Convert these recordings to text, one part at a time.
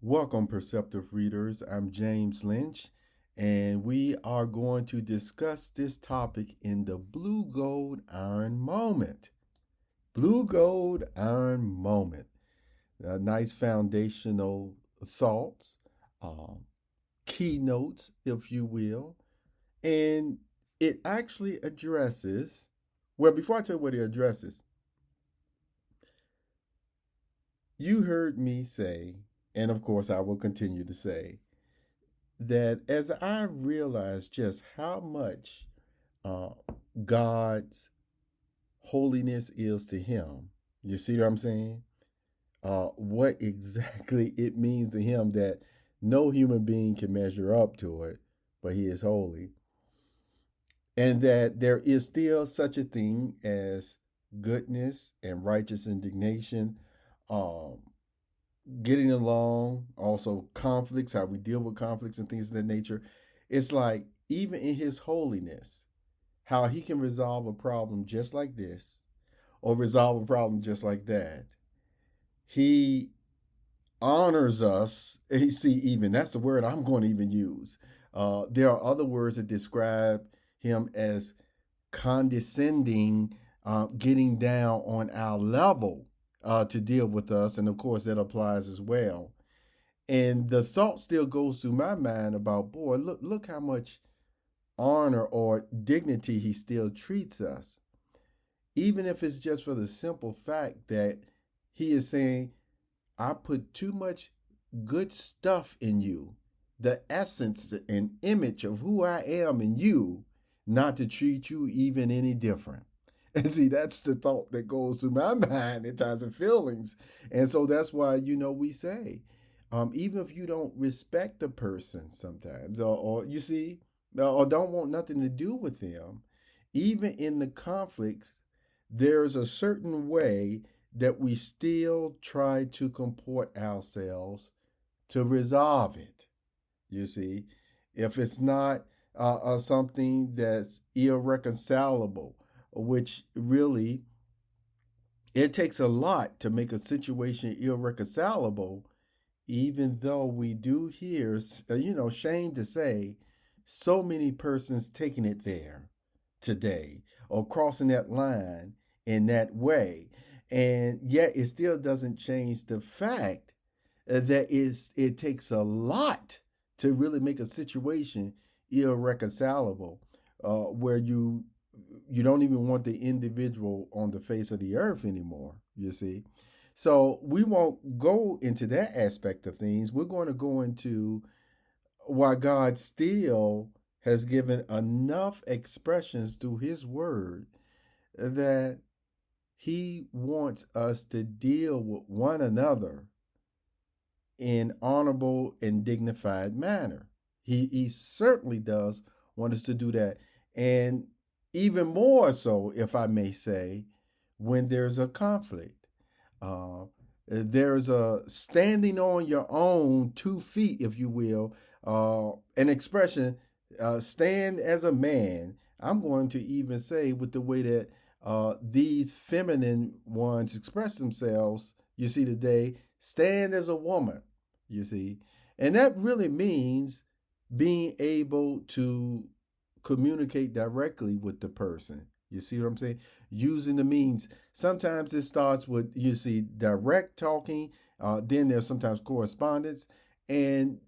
Welcome, perceptive readers. I'm James Lynch, and we are going to discuss this topic in the blue gold iron moment. Blue gold iron moment. Nice foundational thoughts, um, keynotes, if you will. And it actually addresses, well, before I tell you what it addresses, you heard me say, and of course I will continue to say, that as I realized just how much uh, God's holiness is to him, you see what I'm saying? What exactly it means to him that no human being can measure up to it, but he is holy. And that there is still such a thing as goodness and righteous indignation, um, getting along, also conflicts, how we deal with conflicts and things of that nature. It's like, even in his holiness, how he can resolve a problem just like this or resolve a problem just like that. He honors us. You see, even that's the word I'm going to even use. There are other words that describe him as condescending, getting down on our level to deal with us. And of course, that applies as well. And the thought still goes through my mind about, boy, look how much honor or dignity he still treats us, even if it's just for the simple fact that he is saying, I put too much good stuff in you, the essence and image of who I am in you, not to treat you even any different. And see, that's the thought that goes through my mind in times of feelings. And so that's why, we say, even if you don't respect the person sometimes, or you see, or don't want nothing to do with them, even in the conflicts, there's a certain way that we still try to comport ourselves to resolve it. You see, if it's not something that's irreconcilable, which really it takes a lot to make a situation irreconcilable, even though we do hear, shame to say, so many persons taking it there today or crossing that line in that way. And yet it still doesn't change the fact it takes a lot to really make a situation irreconcilable, where you don't even want the individual on the face of the earth anymore, you see. So we won't go into that aspect of things. We're going to go into why God still has given enough expressions through his word that he wants us to deal with one another in honorable and dignified manner. He certainly does want us to do that. And even more so, if I may say, when there's a conflict. Uh, there's a standing on your own 2 feet, if you will, an expression, stand as a man. I'm going to even say, with the way that these feminine ones express themselves, you see, today, stand as a woman, you see. And that really means being able to communicate directly with the person. You see what I'm saying? Using the means. Sometimes it starts with, you see, direct talking. Then there's sometimes correspondence. And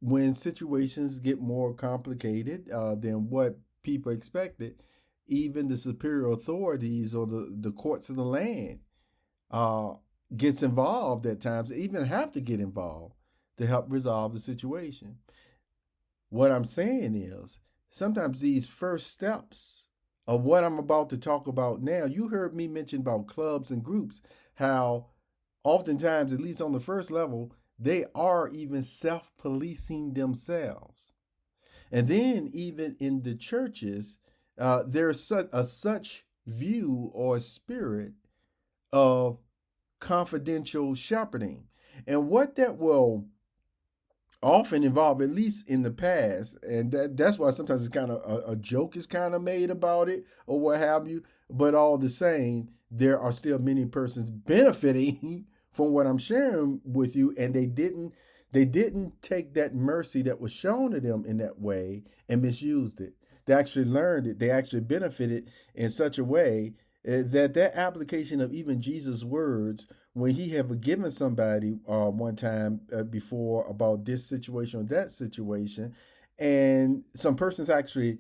when situations get more complicated than what people expected, even the superior authorities or the courts of the land uh, gets involved at times. They even have to get involved to help resolve the situation. What I'm saying is, sometimes these first steps of what I'm about to talk about now, you heard me mention about clubs and groups, how oftentimes, at least on the first level, they are even self policing themselves. And then, even in the churches, there's such view or spirit of confidential shepherding. And what that will often involved, at least in the past, and that's why sometimes it's kind of a joke is kind of made about it or what have you. But all the same, there are still many persons benefiting from what I'm sharing with you, and they didn't They didn't take that mercy that was shown to them in that way and misused it. They actually learned it. They actually benefited in such a way that that application of even Jesus' words when he had forgiven somebody one time before about this situation or that situation, and some persons actually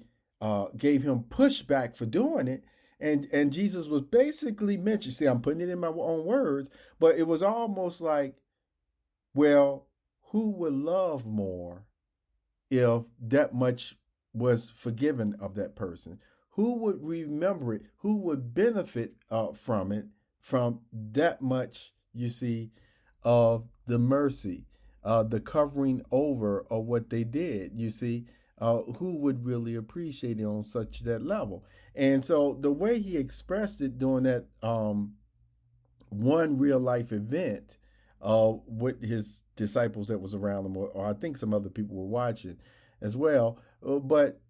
gave him pushback for doing it. And Jesus was basically mentioned. See, I'm putting it in my own words, but it was almost like, well, who would love more if that much was forgiven of that person? Who would remember it? Who would benefit from it, from that much, you see, of the mercy, the covering over of what they did, you see? Who would really appreciate it on such that level? And so the way he expressed it during that one real life event with his disciples that was around him, or I think some other people were watching as well. But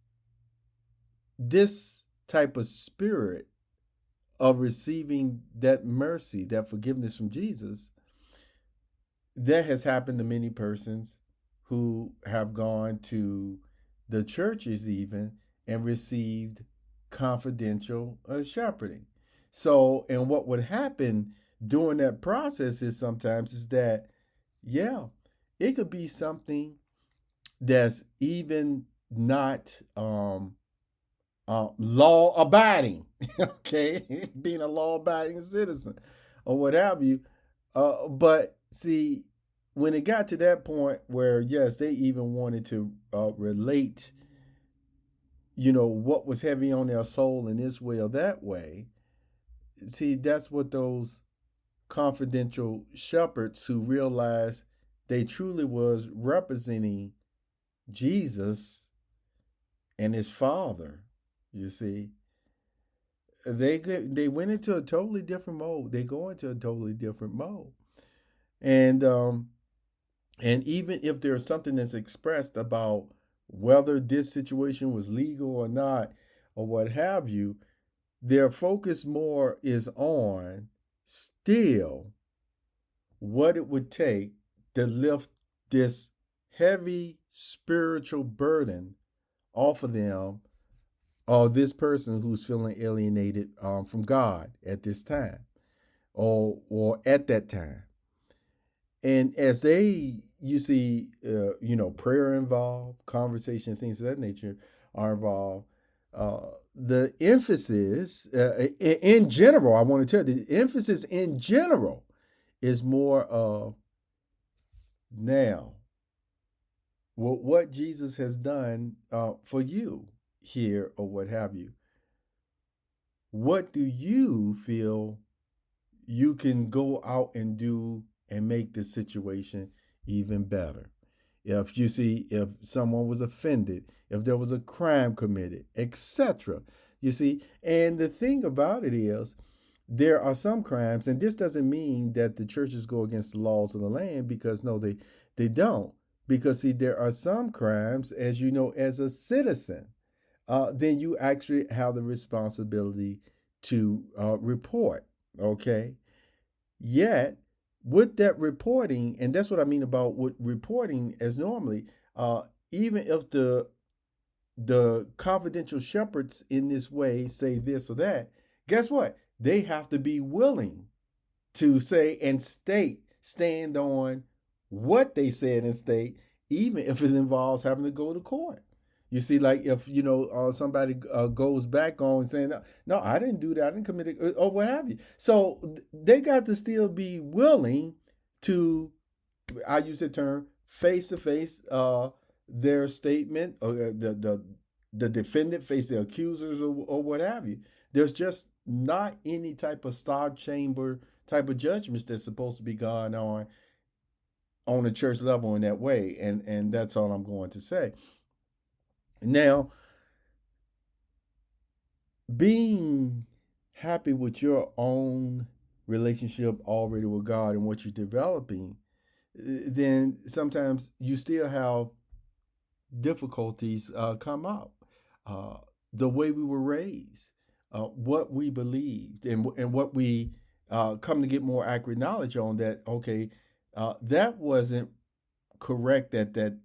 this type of spirit of receiving that mercy, that forgiveness from Jesus, that has happened to many persons who have gone to the churches even and received confidential shepherding. So, and what would happen during that process is sometimes is that, yeah, it could be something that's even not law abiding, okay, being a law abiding citizen or what have you. But see, when it got to that point where, yes, they even wanted to relate, what was heavy on their soul in this way or that way, see, that's what those confidential shepherds who realized they truly was representing Jesus and his father, you see, they went into a totally different mode. They go into a totally different mode. And even if there's something that's expressed about whether this situation was legal or not, or what have you, their focus more is on still what it would take to lift this heavy spiritual burden off of them, or this person who's feeling alienated from God at this time, or at that time. And as they, you see, prayer involved, conversation, things of that nature are involved. The emphasis, in general, I want to tell you, the emphasis in general is more of now, what Jesus has done for you here, or what have you. What do you feel you can go out and do and make the situation even better? If you see, if someone was offended, if there was a crime committed, etc. You see, and the thing about it is, there are some crimes, and this doesn't mean that the churches go against the laws of the land, because no, they don't. Because see, there are some crimes, as you know, as a citizen, then you actually have the responsibility to report. Okay. Yet, with that reporting, and that's what I mean about with reporting, as normally, even if the confidential shepherds in this way say this or that, guess what? They have to be willing to say and stand on what they said and state, even if it involves having to go to court. You see, like if somebody goes back on saying, no, I didn't do that, I didn't commit it, or what have you. So they got to still be willing to, I use the term, face to face their statement, or the defendant face the accusers, or what have you. There's just not any type of star chamber type of judgments that's supposed to be going on a church level in that way, and that's all I'm going to say. Now, being happy with your own relationship already with God and what you're developing, then sometimes you still have difficulties come up. The way we were raised, what we believed, and what we come to get more accurate knowledge on, that, okay, that wasn't correct at that.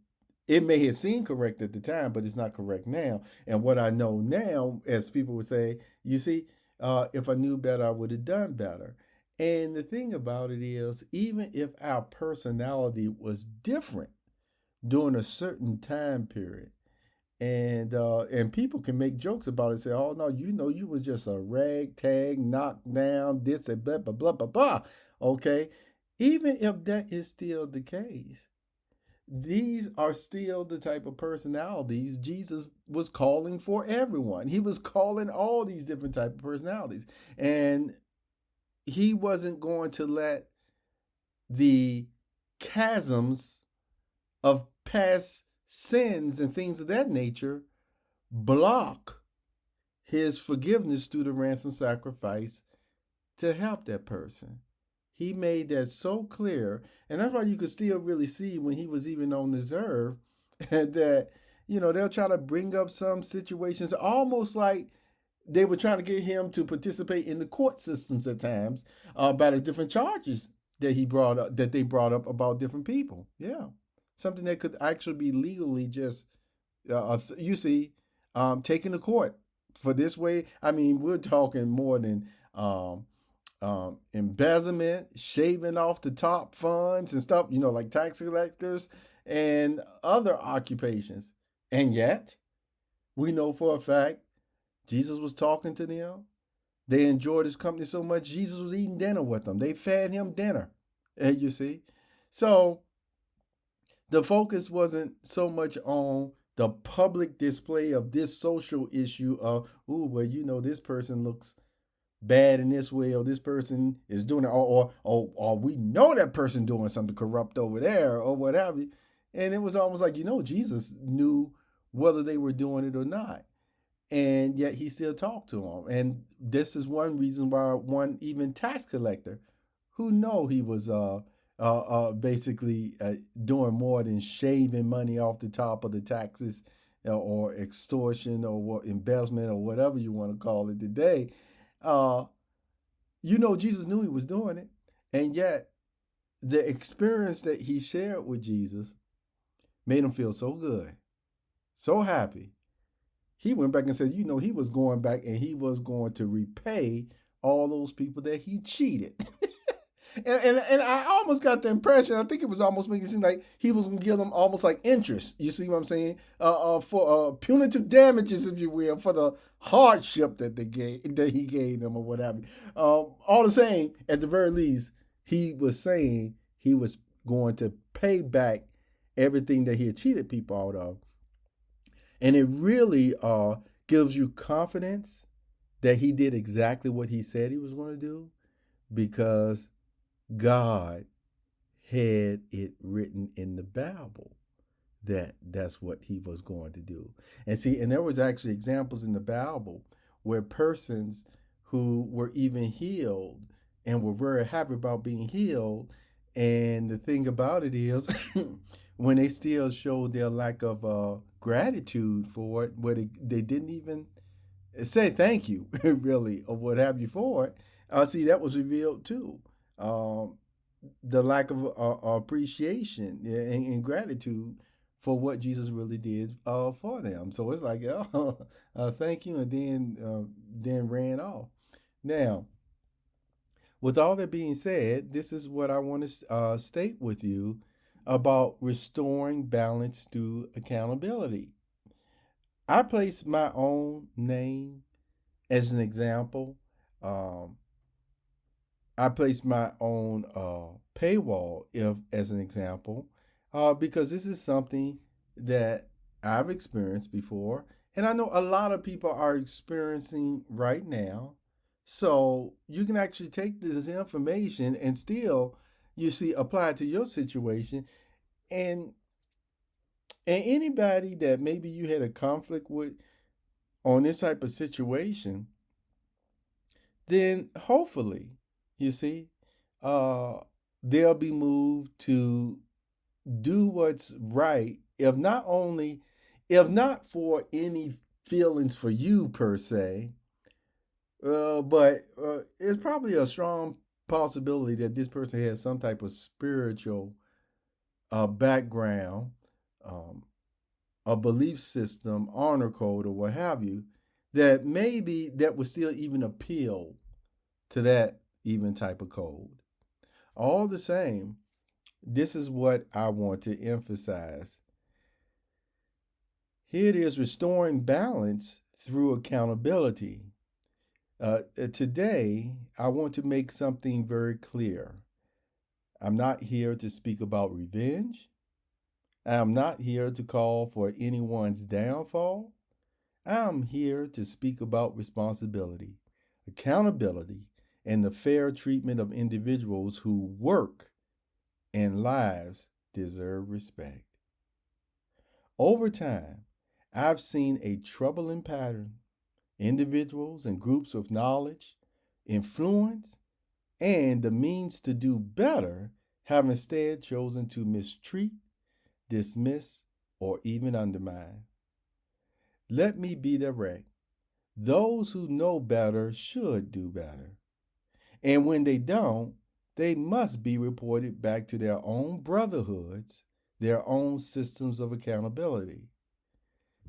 It may have seemed correct at the time, but it's not correct now. And what I know now, as people would say, you see, if I knew better, I would have done better. And the thing about it is, even if our personality was different during a certain time period, and people can make jokes about it, say, "Oh no, you was just a ragtag, knocked down, this and blah blah blah blah blah." Okay, even if that is still the case, these are still the type of personalities Jesus was calling for everyone. He was calling all these different type of personalities, and he wasn't going to let the chasms of past sins and things of that nature block his forgiveness through the ransom sacrifice to help that person. He made that so clear, and that's why you could still really see when he was even on this earth that they'll try to bring up some situations almost like they were trying to get him to participate in the court systems at times about the different charges that they brought up about different people. Yeah, something that could actually be legally just you see taken to court for this way. I mean, we're talking more than embezzlement, shaving off the top funds and stuff, like tax collectors and other occupations. And yet, we know for a fact Jesus was talking to them. They enjoyed his company so much, Jesus was eating dinner with them. They fed him dinner. And you see? So the focus wasn't so much on the public display of this social issue of, this person looks bad in this way, or this person is doing it, or we know that person doing something corrupt over there, or what have you. And it was almost like, Jesus knew whether they were doing it or not. And yet he still talked to them. And this is one reason why one even tax collector who know he was basically doing more than shaving money off the top of the taxes or extortion or embezzlement or whatever you want to call it today. Jesus knew he was doing it. And yet the experience that he shared with Jesus made him feel so good, so happy. He went back and said, he was going back and he was going to repay all those people that he cheated. and I almost got the impression, I think it was almost making it seem like he was going to give them almost like interest. You see what I'm saying? For punitive damages, if you will, for the hardship that he gave them or whatever. All the same, at the very least, he was saying he was going to pay back everything that he had cheated people out of. And it really gives you confidence that he did exactly what he said he was going to do, because God had it written in the Bible that that's what he was going to do. And see, and there was actually examples in the Bible where persons who were even healed and were very happy about being healed. And the thing about it is, when they still showed their lack of gratitude for it, where they didn't even say thank you, really, or what have you for it. See, that was revealed too. The lack of appreciation and gratitude for what Jesus really did for them. So it's like, thank you, and then ran off. Now, with all that being said, this is what I want to state with you about restoring balance through accountability. I place my own name as an example. I place my own paywall as an example because this is something that I've experienced before, and I know a lot of people are experiencing right now. So you can actually take this information and still, apply it to your situation. And anybody that maybe you had a conflict with on this type of situation, then hopefully, they'll be moved to do what's right, if not for any feelings for you per se, but it's probably a strong possibility that this person has some type of spiritual a background, um, a belief system, honor code, or what have you, that maybe that would still even appeal to that even type of code. All the same, this is what I want to emphasize. Here it is, restoring balance through accountability. Today, I want to make something very clear. I'm not here to speak about revenge. I'm not here to call for anyone's downfall. I'm here to speak about responsibility, accountability, and the fair treatment of individuals who work and lives deserve respect. Over time, I've seen a troubling pattern. Individuals and groups with knowledge, influence, and the means to do better have instead chosen to mistreat, dismiss, or even undermine. Let me be direct. Those who know better should do better. And when they don't, they must be reported back to their own brotherhoods, their own systems of accountability.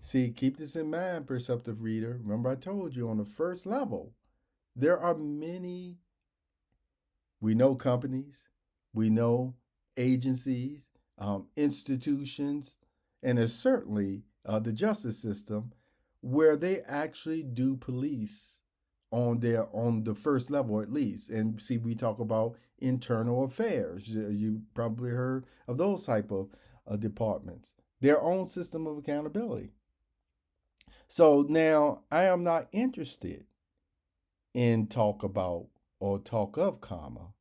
See, keep this in mind, perceptive reader. Remember, I told you on the first level, there are many, we know companies, we know agencies, institutions, and there's certainly the justice system where they actually do police on the first level at least. And see, we talk about internal affairs. You probably heard of those type of departments. Their own system of accountability. So now I am not interested in talk about or talk of karma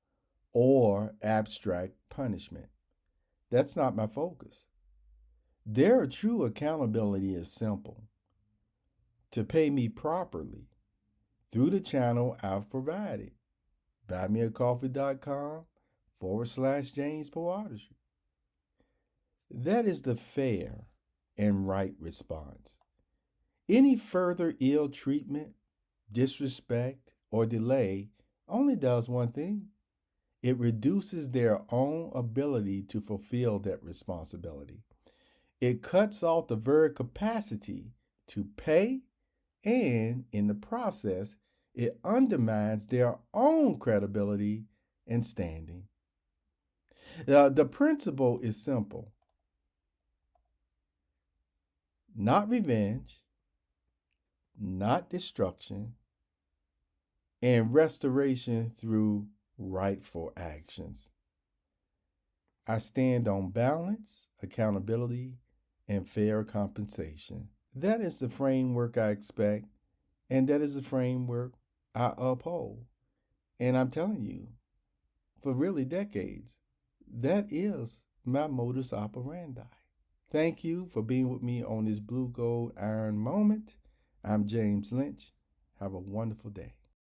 or abstract punishment. That's not my focus. Their true accountability is simple: to pay me properly through the channel I've provided. buymeacoffee.com/James Poeartistry. That is the fair and right response. Any further ill treatment, disrespect, or delay only does one thing: it reduces their own ability to fulfill that responsibility. It cuts off the very capacity to pay, and in the process, it undermines their own credibility and standing. The principle is simple: not revenge, not destruction, and restoration through rightful actions. I stand on balance, accountability, and fair compensation. That is the framework I expect, and that is the framework I uphold. And I'm telling you, for really decades, that is my modus operandi. Thank you for being with me on this Blue Gold Iron moment. I'm James Lynch. Have a wonderful day.